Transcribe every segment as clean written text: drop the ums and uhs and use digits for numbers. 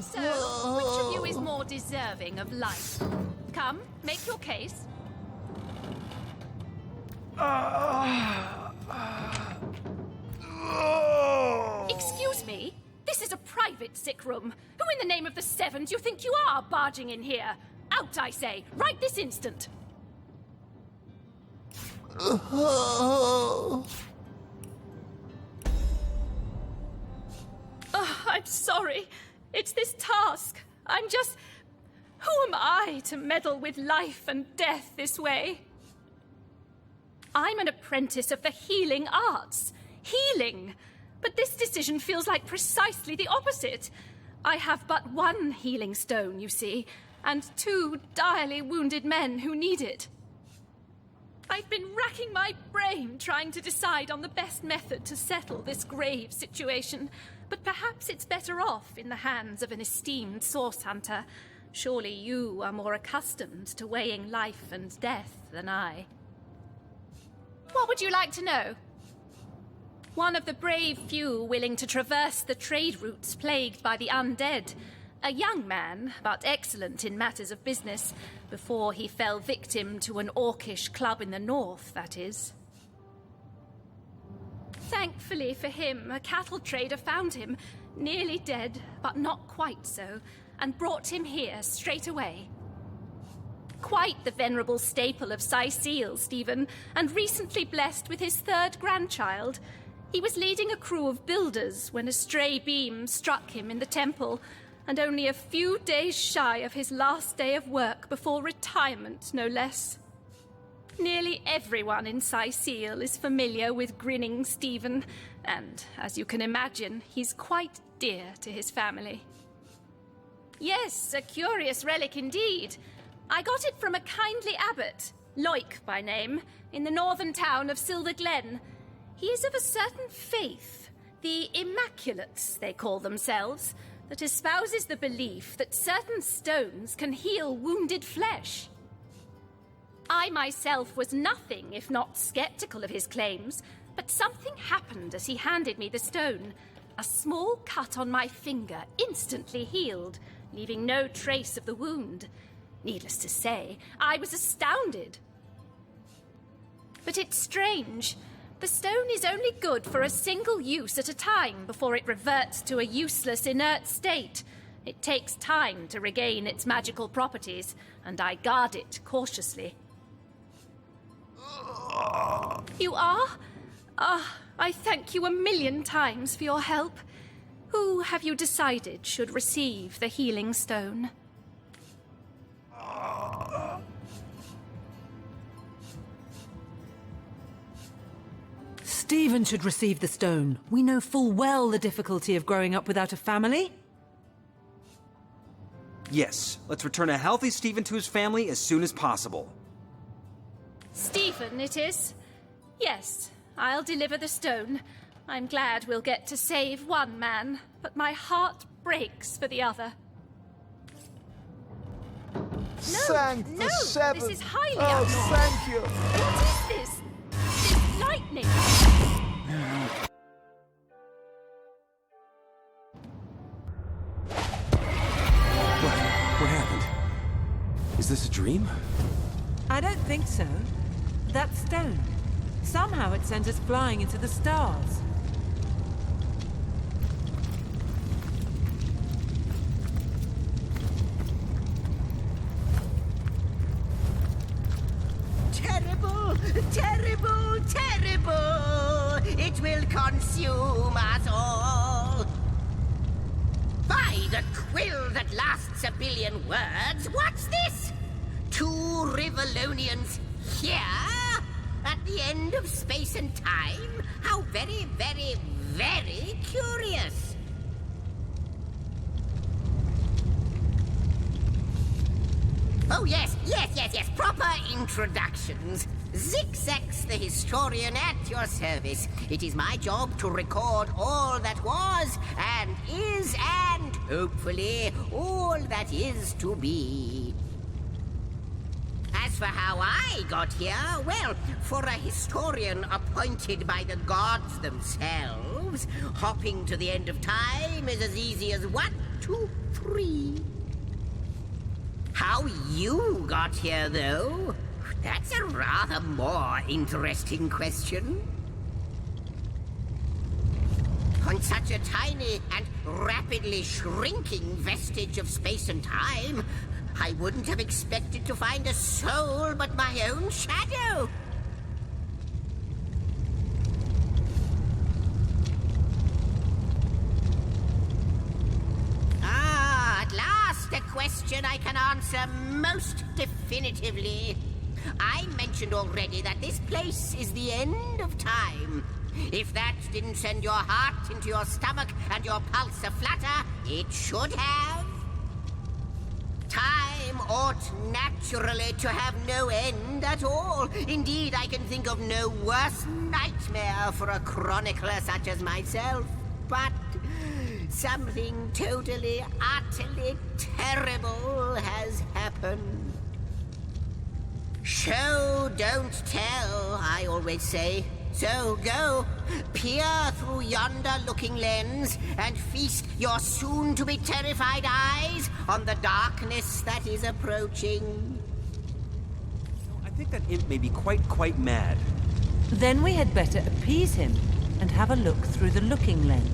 So, which of you is more deserving of life? Come, make your case. Excuse me? This is a private sick room. Who in the name of the Seven do you think you are barging in here? Out, I say, right this instant. I'm sorry. It's this task. I'm just... Who am I to meddle with life and death this way? I'm an apprentice of the healing arts. Healing! But this decision feels like precisely the opposite. I have but one healing stone, you see, and 2 direly wounded men who need it. I've been racking my brain trying to decide on the best method to settle this grave situation, but perhaps it's better off in the hands of an esteemed source hunter. Surely you are more accustomed to weighing life and death than I. What would you like to know? One of the brave few willing to traverse the trade routes plagued by the undead. A young man, but excellent in matters of business, before he fell victim to an orcish club in the north, that is. Thankfully for him, a cattle trader found him, nearly dead, but not quite so, and brought him here straight away. Quite the venerable staple of Seal, Stephen, and recently blessed with his 3rd grandchild. He was leading a crew of builders when a stray beam struck him in the temple, and only a few days shy of his last day of work before retirement, no less. Nearly everyone in Seal is familiar with grinning Stephen, and, as you can imagine, he's quite dear to his family. Yes, a curious relic indeed. I got it from a kindly abbot, Loic by name, in the northern town of Silver Glen. He is of a certain faith, the Immaculates, they call themselves, that espouses the belief that certain stones can heal wounded flesh. I myself was nothing if not skeptical of his claims, but something happened as he handed me the stone. A small cut on my finger instantly healed, leaving no trace of the wound. Needless to say, I was astounded. But it's strange. The stone is only good for a single use at a time before it reverts to a useless, inert state. It takes time to regain its magical properties, and I guard it cautiously. You are? I thank you a million times for your help. Who have you decided should receive the healing stone? Stephen should receive the stone. We know full well the difficulty of growing up without a family. Yes, let's return a healthy Stephen to his family as soon as possible. Stephen, it is? Yes, I'll deliver the stone. I'm glad we'll get to save one man, but my heart breaks for the other. Thank the Seven. This is highly abnormal. Thank you. What is this? This lightning? What happened? Is this a dream? I don't think so. That stone. Somehow it sent us flying into the stars. Terrible, terrible, terrible! It will consume us all! By the quill that lasts a billion words, what's this? 2 Rivalonians here? At the end of space and time? How very, very, very curious! Oh, yes, proper introductions. Zixex, the historian at your service. It is my job to record all that was, and is, and hopefully all that is to be. As for how I got here, well, for a historian appointed by the gods themselves, hopping to the end of time is as easy as 1, 2, 3. How you got here, though? That's a rather more interesting question. On such a tiny and rapidly shrinking vestige of space and time, I wouldn't have expected to find a soul but my own shadow. At last a question I can answer most definitively. I mentioned already that this place is the end of time. If that didn't send your heart into your stomach and your pulse a-flutter, it should have. Time ought naturally to have no end at all. Indeed, I can think of no worse nightmare for a chronicler such as myself. But something totally, utterly terrible has happened. Show, don't tell, I always say. So go, peer through yonder looking lens and feast your soon-to-be terrified eyes on the darkness that is approaching. I think that imp may be quite mad. Then we had better appease him and have a look through the looking lens.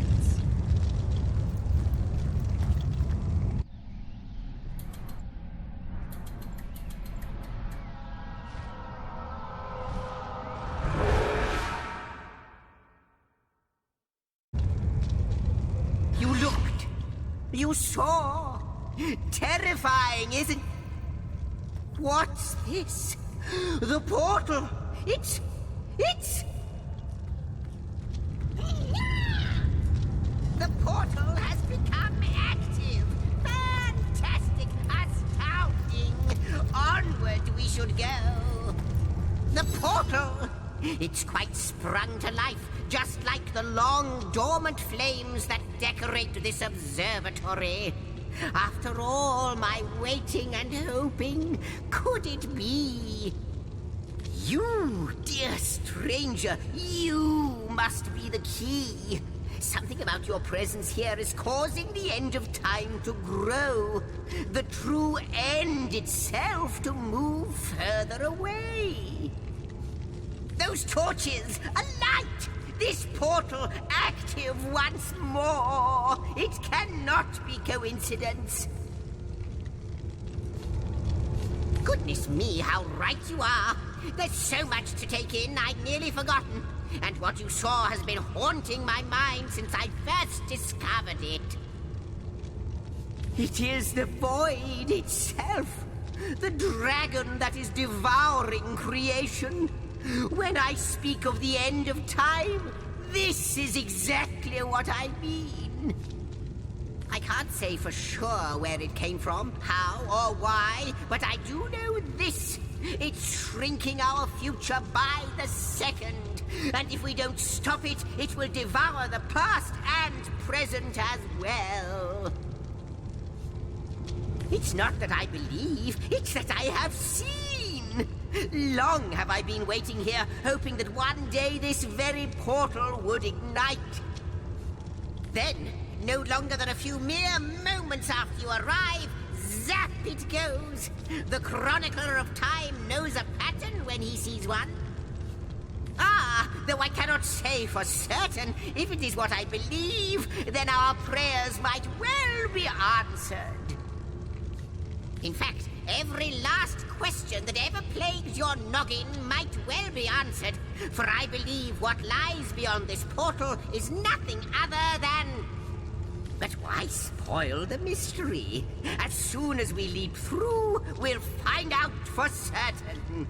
You looked. You saw. Terrifying, isn't... What's this? The portal. It's... The portal has become active. Fantastic. Astounding. Onward we should go. The portal. It's quite sprung to life, just like the long, dormant flames that decorate this observatory. After all my waiting and hoping, could it be? You, dear stranger, you must be the key. Something about your presence here is causing the end of time to grow. The true end itself to move further away. Those torches, a light! This portal active once more! It cannot be coincidence. Goodness me, how right you are. There's so much to take in, I'd nearly forgotten. And what you saw has been haunting my mind since I first discovered it. It is the void itself. The dragon that is devouring creation. When I speak of the end of time, this is exactly what I mean. I can't say for sure where it came from, how or why, but I do know this. It's shrinking our future by the second. And if we don't stop it, it will devour the past and present as well. It's not that I believe, it's that I have seen. Long have I been waiting here, hoping that one day this very portal would ignite. Then, no longer than a few mere moments after you arrive, zap it goes. The chronicler of time knows a pattern when he sees one. Though I cannot say for certain, if it is what I believe, then our prayers might well be answered. In fact, every last question that ever plagued your noggin might well be answered, for I believe what lies beyond this portal is nothing other than... But why spoil the mystery? As soon as we leap through, we'll find out for certain.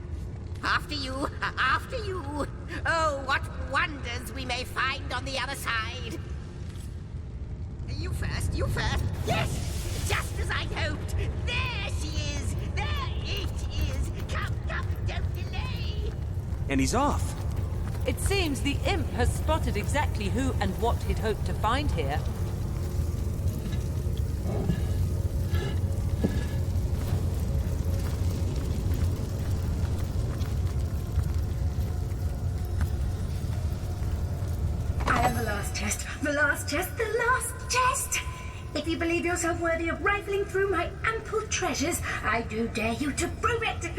After you, after you. Oh, what wonders we may find on the other side. You first, you first. Yes, just as I hoped. There she is. There it is. Come, come, don't delay. And he's off. It seems the imp has spotted exactly who and what he'd hoped to find here. I have the last chest. The last chest. The last chest. If you believe yourself worthy of rifling through my ample treasures, I do dare you to prove it.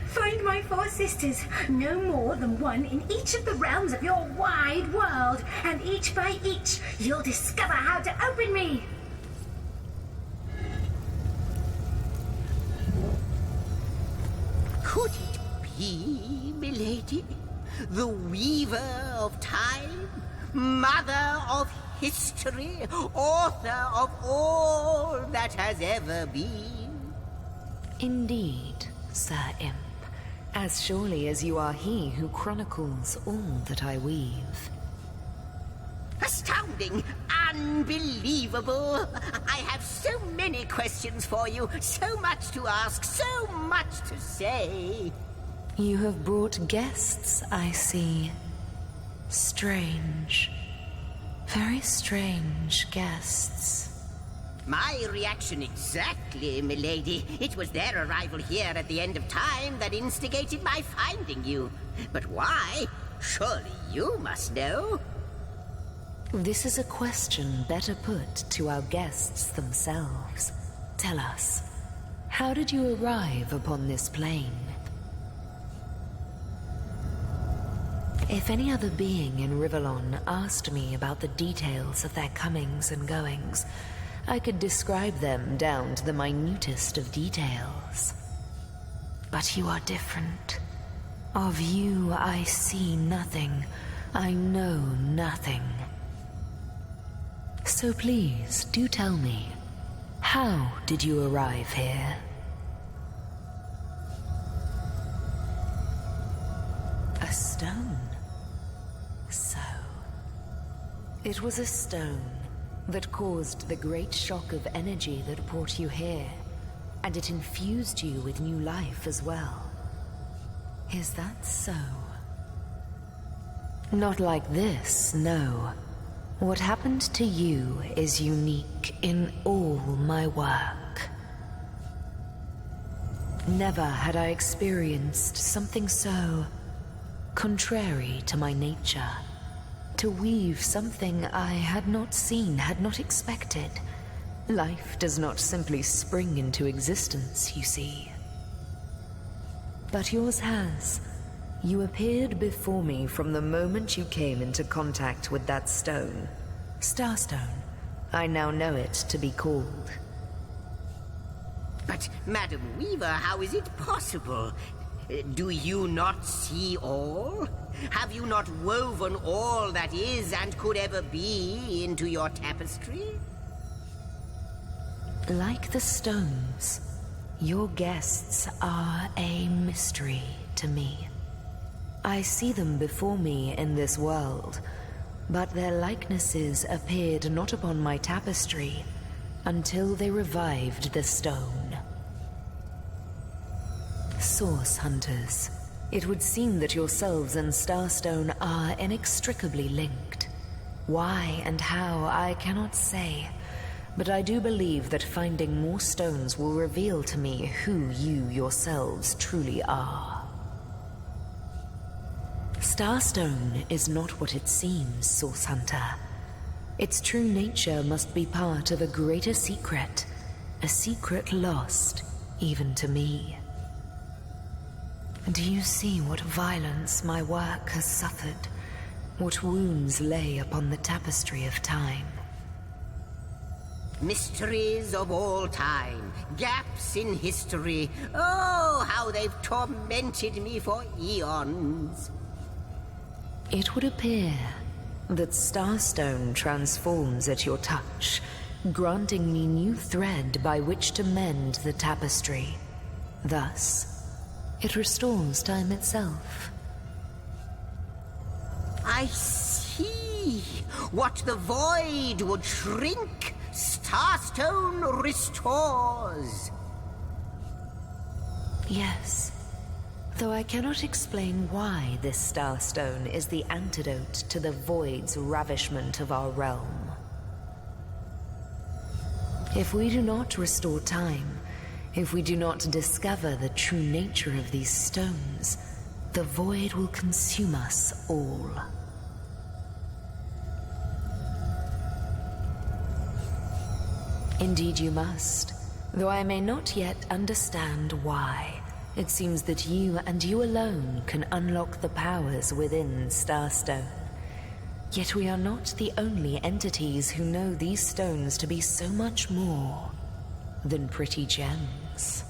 Find my 4 sisters, no more than one in each of the realms of your wide world, and each by each, you'll discover how to open me. Could it be, milady? The weaver of time? Mother of history? Author of all that has ever been? Indeed, Sir Imp. As surely as you are he who chronicles all that I weave. Astounding! Unbelievable! I have so many questions for you, so much to ask, so much to say. You have brought guests, I see. Strange. Very strange guests. My reaction exactly, milady. It was their arrival here at the end of time that instigated my finding you. But why? Surely you must know. This is a question better put to our guests themselves. Tell us, how did you arrive upon this plane? If any other being in Rivellon asked me about the details of their comings and goings, I could describe them down to the minutest of details. But you are different. Of you, I see nothing. I know nothing. So please, do tell me, how did you arrive here? A stone. So, it was a stone that caused the great shock of energy that brought you here, and it infused you with new life as well. Is that so? Not like this, no. What happened to you is unique in all my work. Never had I experienced something so contrary to my nature. To weave something I had not seen, had not expected. Life does not simply spring into existence, you see. But yours has. You appeared before me from the moment you came into contact with that stone. Starstone. I now know it to be called. But, Madam Weaver, how is it possible? Do you not see all? Have you not woven all that is and could ever be into your tapestry? Like the stones, your guests are a mystery to me. I see them before me in this world, but their likenesses appeared not upon my tapestry until they revived the stone. Source hunters, it would seem that yourselves and Starstone are inextricably linked. Why and how, I cannot say, but I do believe that finding more stones will reveal to me who you yourselves truly are. Starstone is not what it seems, Source Hunter. Its true nature must be part of a greater secret, a secret lost even to me. Do you see what violence my work has suffered? What wounds lay upon the tapestry of time? Mysteries of all time, gaps in history. Oh, how they've tormented me for eons. It would appear that Starstone transforms at your touch, granting me new thread by which to mend the tapestry. Thus, it restores time itself. I see. What the void would shrink, Starstone restores. Yes. Though I cannot explain why this Starstone is the antidote to the void's ravishment of our realm. If we do not restore time, if we do not discover the true nature of these stones, the void will consume us all. Indeed you must, though I may not yet understand why. It seems that you and you alone can unlock the powers within Starstone. Yet we are not the only entities who know these stones to be so much more than pretty gems.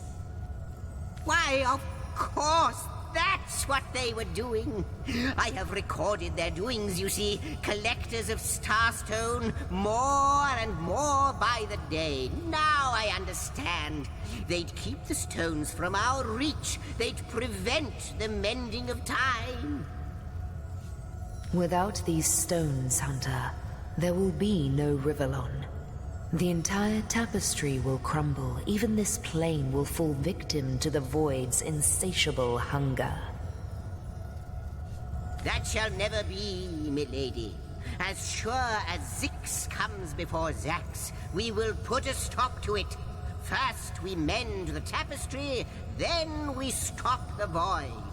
Why, of course, that's what they were doing. I have recorded their doings, you see. Collectors of Starstone, more and more by the day. Now I understand. They'd keep the stones from our reach. They'd prevent the mending of time. Without these stones, Hunter, there will be no Rivellon. The entire tapestry will crumble. Even this plane will fall victim to the Void's insatiable hunger. That shall never be, milady. As sure as Zix comes before Zax, we will put a stop to it. First we mend the tapestry, then we stop the Void.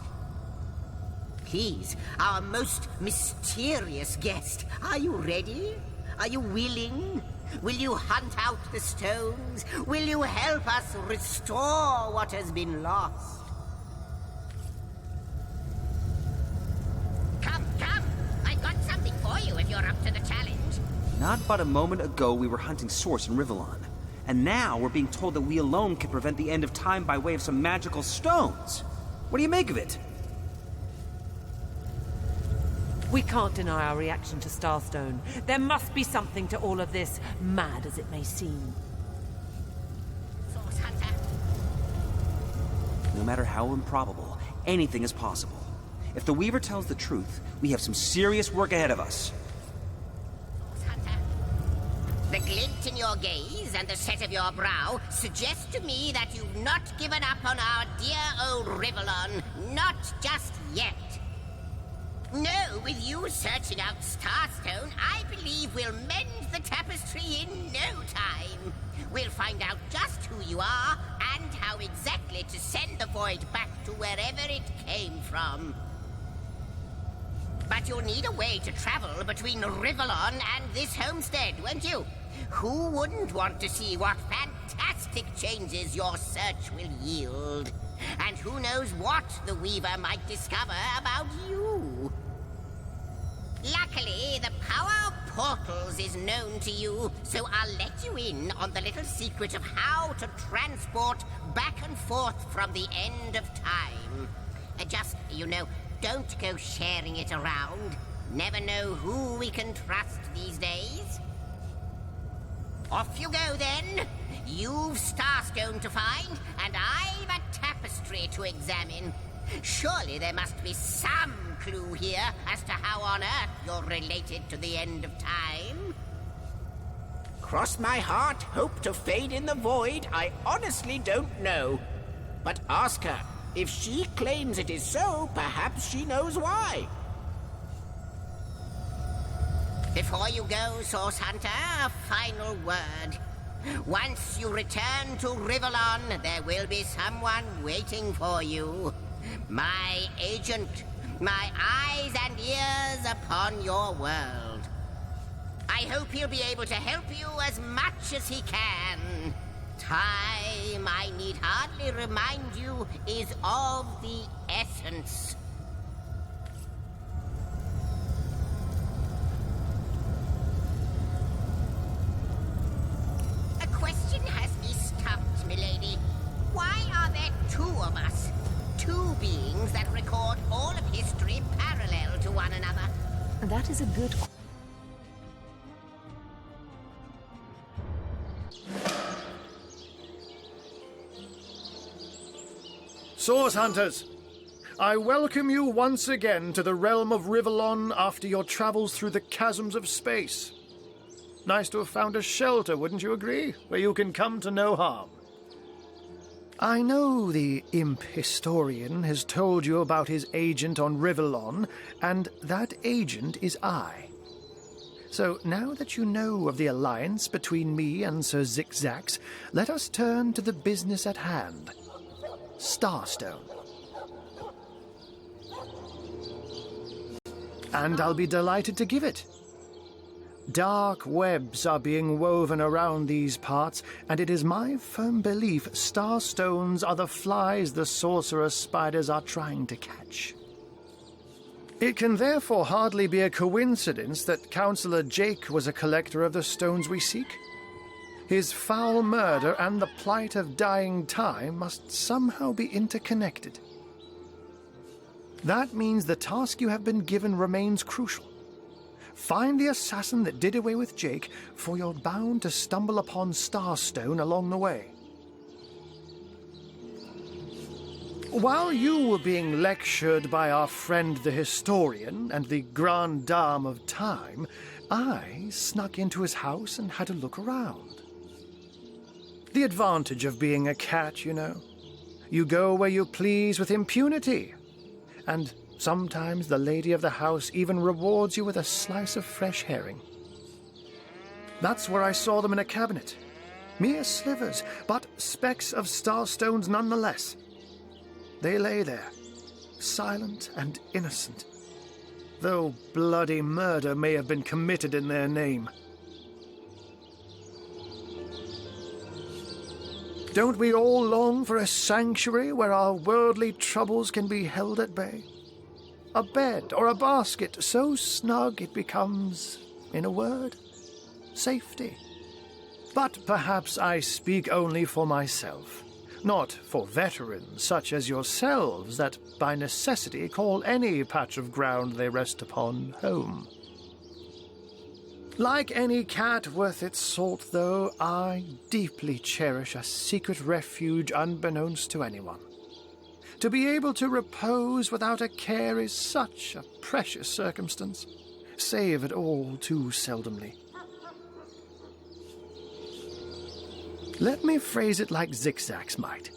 Please, our most mysterious guest, are you ready? Are you willing? Will you hunt out the stones? Will you help us restore what has been lost? Come, come! I've got something for you if you're up to the challenge. Not but a moment ago we were hunting Source in Rivellon. And now we're being told that we alone can prevent the end of time by way of some magical stones. What do you make of it? We can't deny our reaction to Starstone. There must be something to all of this, mad as it may seem. Source Hunter. No matter how improbable, anything is possible. If the Weaver tells the truth, we have some serious work ahead of us. Source Hunter. The glint in your gaze and the set of your brow suggest to me that you've not given up on our dear old Rivellon. Not just yet. No, with you searching out Starstone, I believe we'll mend the tapestry in no time. We'll find out just who you are and how exactly to send the Void back to wherever it came from. But you'll need a way to travel between Rivellon and this homestead, won't you? Who wouldn't want to see what fantastic changes your search will yield? And who knows what the Weaver might discover about you? Luckily, the power of portals is known to you, so I'll let you in on the little secret of how to transport back and forth from the end of time. Just, don't go sharing it around. Never know who we can trust these days. Off you go, then. You've Starstone to find, and I've a tapestry to examine. Surely there must be some clue here as to how on earth you're related to the end of time. Cross my heart, hope to fade in the void, I honestly don't know. But ask her. If she claims it is so, perhaps she knows why. Before you go, Source Hunter, a final word. Once you return to Rivellon, there will be someone waiting for you. My agent, my eyes and ears upon your world. I hope he'll be able to help you as much as he can. Time, I need hardly remind you, is of the essence. A question has me stumped, milady. Why are there two of us? Two beings that record all of history parallel to one another. That is a good question. Source Hunters, I welcome you once again to the realm of Rivellon after your travels through the chasms of space. Nice to have found a shelter, wouldn't you agree? Where you can come to no harm. I know the imp historian has told you about his agent on Rivellon, and that agent is I. So now that you know of the alliance between me and Sir Zix-Zax, let us turn to the business at hand. Starstone. And I'll be delighted to give it. Dark webs are being woven around these parts, and it is my firm belief starstones are the flies the sorcerer spiders are trying to catch. It can therefore hardly be a coincidence that Councillor Jake was a collector of the stones we seek. His foul murder and the plight of dying time must somehow be interconnected. That means the task you have been given remains crucial. Find the assassin that did away with Jake, for you're bound to stumble upon Starstone along the way. While you were being lectured by our friend the historian and the grande dame of time, I snuck into his house and had a look around. The advantage of being a cat, you know. You go where you please with impunity. And sometimes the lady of the house even rewards you with a slice of fresh herring. That's where I saw them in a cabinet. Mere slivers, but specks of starstones nonetheless. They lay there, silent and innocent, though bloody murder may have been committed in their name. Don't we all long for a sanctuary where our worldly troubles can be held at bay? A bed or a basket so snug it becomes, in a word, safety. But perhaps I speak only for myself, not for veterans such as yourselves that by necessity call any patch of ground they rest upon home. Like any cat worth its salt, though, I deeply cherish a secret refuge unbeknownst to anyone. To be able to repose without a care is such a precious circumstance, saved all too seldomly. Let me phrase it like Zigzags might.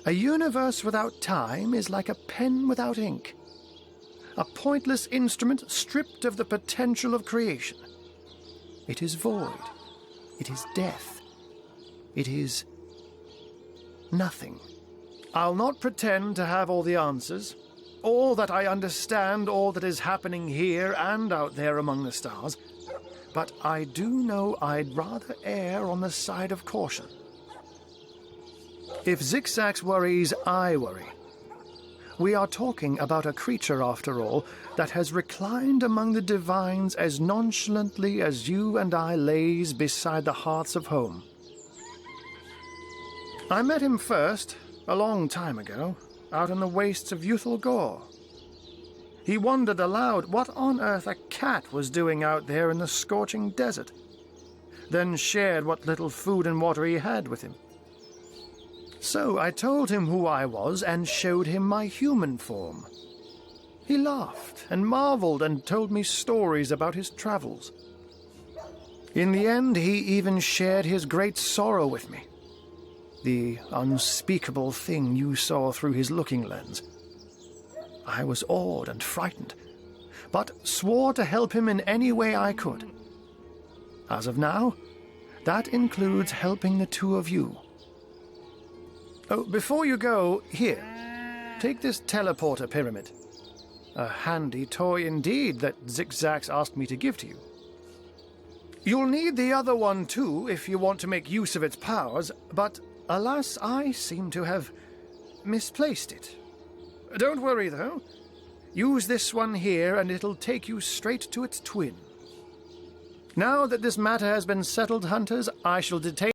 A universe without time is like a pen without ink. A pointless instrument stripped of the potential of creation. It is void. It is death. It is nothing. I'll not pretend to have all the answers, or that I understand all that is happening here and out there among the stars, but I do know I'd rather err on the side of caution. If Zigzags worries, I worry. We are talking about a creature, after all, that has reclined among the divines as nonchalantly as you and I laze beside the hearths of home. I met him first, a long time ago, out in the wastes of Youthful Gore. He wondered aloud what on earth a cat was doing out there in the scorching desert, then shared what little food and water he had with him. So I told him who I was and showed him my human form. He laughed and marveled and told me stories about his travels. In the end, he even shared his great sorrow with me. The unspeakable thing you saw through his looking lens. I was awed and frightened, but swore to help him in any way I could. As of now, that includes helping the two of you. Oh, before you go, here, take this teleporter pyramid. A handy toy indeed that Zigzags asked me to give to you. You'll need the other one too if you want to make use of its powers, but alas, I seem to have misplaced it. Don't worry, though. Use this one here and it'll take you straight to its twin. Now that this matter has been settled, hunters, I shall detain